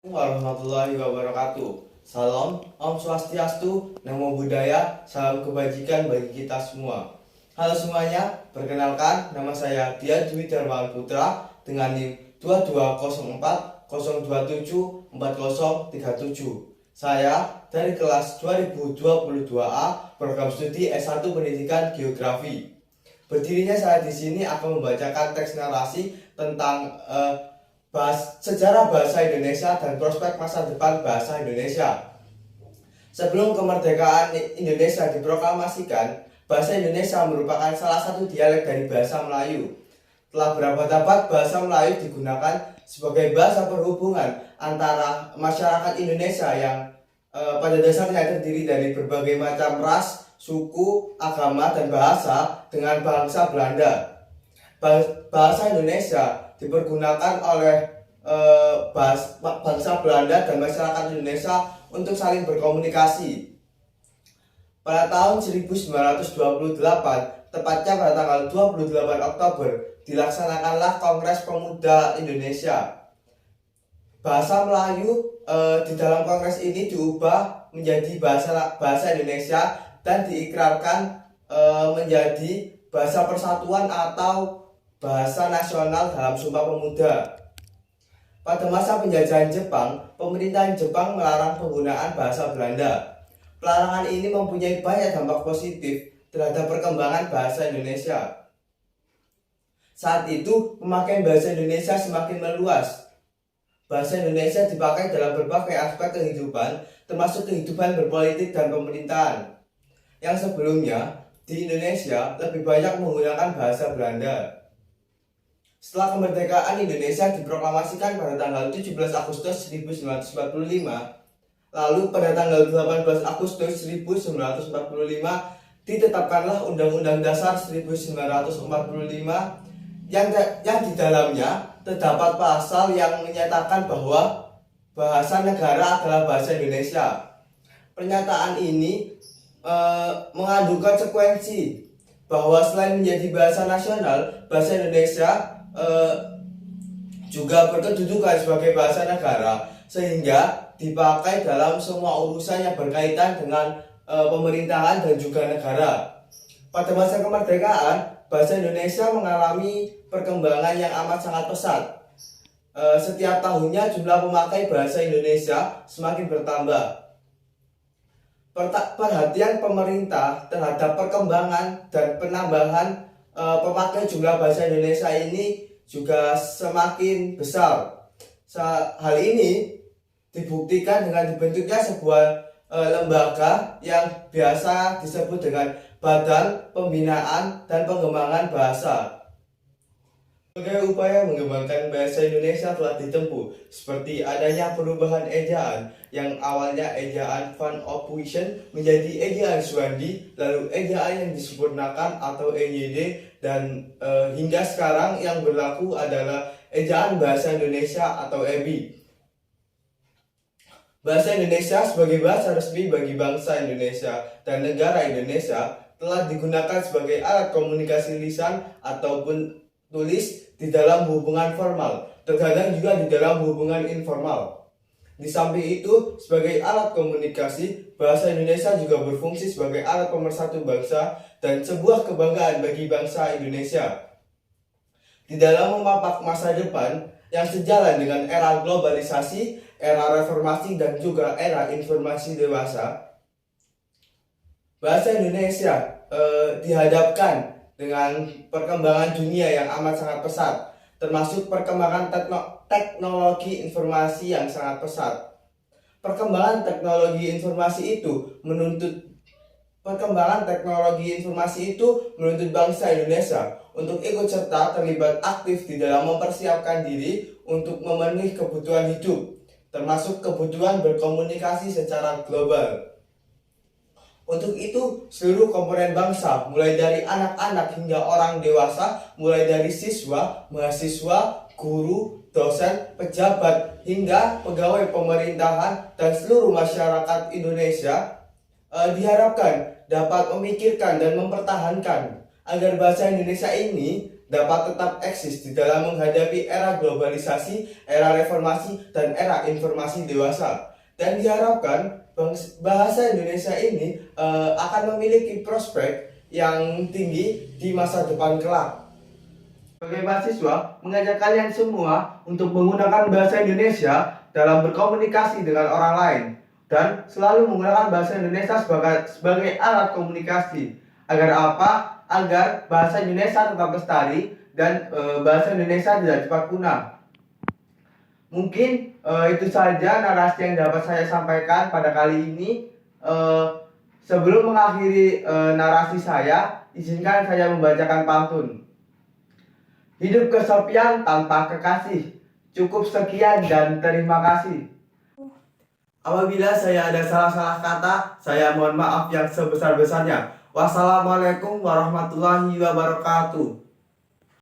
Warahmatullahi wabarakatuh. Salam, Om Swastiastu, Namo Buddhaya, salam kebajikan bagi kita semua. Halo semuanya, perkenalkan nama saya Dia Dwi Darmawan Putra dengan NIM 220402740037. Saya dari kelas 2022A Program Studi S1 Pendidikan Geografi. Berdirinya saya di sini akan membacakan teks narasi tentang sejarah bahasa Indonesia dan prospek masa depan bahasa Indonesia. Sebelum kemerdekaan Indonesia diproklamasikan, bahasa Indonesia merupakan salah satu dialek dari bahasa Melayu. Telah berabad-abad bahasa Melayu digunakan sebagai bahasa perhubungan antara masyarakat Indonesia yang pada dasarnya terdiri dari berbagai macam ras, suku, agama, dan bahasa dengan bangsa Belanda. Bahasa Indonesia dipergunakan oleh bangsa Belanda dan masyarakat Indonesia untuk saling berkomunikasi. Pada tahun 1928, tepatnya pada tanggal 28 Oktober, dilaksanakanlah Kongres Pemuda Indonesia. Bahasa Melayu di dalam kongres ini diubah menjadi bahasa Indonesia dan diikrarkan menjadi bahasa persatuan atau bahasa nasional dalam Sumpah Pemuda. Pada masa penjajahan Jepang, pemerintahan Jepang melarang penggunaan bahasa Belanda. Pelarangan ini mempunyai banyak dampak positif terhadap perkembangan bahasa Indonesia. Saat itu, pemakaian bahasa Indonesia semakin meluas. Bahasa Indonesia dipakai dalam berbagai aspek kehidupan, termasuk kehidupan berpolitik dan pemerintahan. Yang sebelumnya, di Indonesia lebih banyak menggunakan bahasa Belanda. Setelah kemerdekaan Indonesia diproklamasikan pada tanggal 17 Agustus 1945, lalu pada tanggal 18 Agustus 1945 ditetapkanlah Undang-Undang Dasar 1945 yang di dalamnya terdapat pasal yang menyatakan bahwa bahasa negara adalah bahasa Indonesia. Pernyataan ini mengandung konsekuensi bahwa selain menjadi bahasa nasional, bahasa Indonesia juga berkedudukan sebagai bahasa negara, sehingga dipakai dalam semua urusan yang berkaitan dengan pemerintahan dan juga negara. Pada masa kemerdekaan, bahasa Indonesia mengalami perkembangan yang amat sangat pesat. Setiap tahunnya jumlah pemakai bahasa Indonesia semakin bertambah. Perhatian pemerintah terhadap perkembangan dan penambahan pemakai jumlah bahasa Indonesia ini juga semakin besar. Hal ini dibuktikan dengan dibentuknya sebuah lembaga yang biasa disebut dengan Badan Pembinaan dan Pengembangan Bahasa. Berbagai upaya mengembangkan bahasa Indonesia telah ditempuh, seperti adanya perubahan ejaan yang awalnya ejaan Van Ophuijsen menjadi ejaan Suwandi, lalu ejaan yang disempurnakan atau EYD, dan hingga sekarang yang berlaku adalah ejaan Bahasa Indonesia atau EBI. Bahasa Indonesia sebagai bahasa resmi bagi bangsa Indonesia dan negara Indonesia telah digunakan sebagai alat komunikasi lisan ataupun tulis di dalam hubungan formal, terkadang juga di dalam hubungan informal. Di samping itu, sebagai alat komunikasi, bahasa Indonesia juga berfungsi sebagai alat pemersatu bangsa dan sebuah kebanggaan bagi bangsa Indonesia. Di dalam memapak masa depan yang sejalan dengan era globalisasi, era reformasi, dan juga era informasi dewasa, bahasa Indonesia dihadapkan dengan perkembangan dunia yang amat sangat pesat, termasuk perkembangan teknologi informasi yang sangat pesat. Perkembangan teknologi informasi itu menuntut bangsa Indonesia untuk ikut serta terlibat aktif di dalam mempersiapkan diri untuk memenuhi kebutuhan hidup, termasuk kebutuhan berkomunikasi secara global. Untuk itu, seluruh komponen bangsa, mulai dari anak-anak hingga orang dewasa, mulai dari siswa, mahasiswa, guru, dosen, pejabat, hingga pegawai pemerintahan dan seluruh masyarakat Indonesia diharapkan dapat memikirkan dan mempertahankan agar bahasa Indonesia ini dapat tetap eksis di dalam menghadapi era globalisasi, era reformasi, dan era informasi dewasa. Dan diharapkan bahasa Indonesia ini akan memiliki prospek yang tinggi di masa depan kelak. Sebagai mahasiswa, mengajak kalian semua untuk menggunakan bahasa Indonesia dalam berkomunikasi dengan orang lain dan selalu menggunakan bahasa Indonesia sebagai alat komunikasi. Agar apa? Agar bahasa Indonesia tetap lestari dan bahasa Indonesia tidak cepat punah. Mungkin itu saja narasi yang dapat saya sampaikan pada kali ini. Sebelum mengakhiri narasi saya, izinkan saya membacakan pantun. Hidup kesepian tanpa kekasih. Cukup sekian dan terima kasih. Apabila saya ada salah-salah kata, saya mohon maaf yang sebesar-besarnya. Wassalamualaikum warahmatullahi wabarakatuh.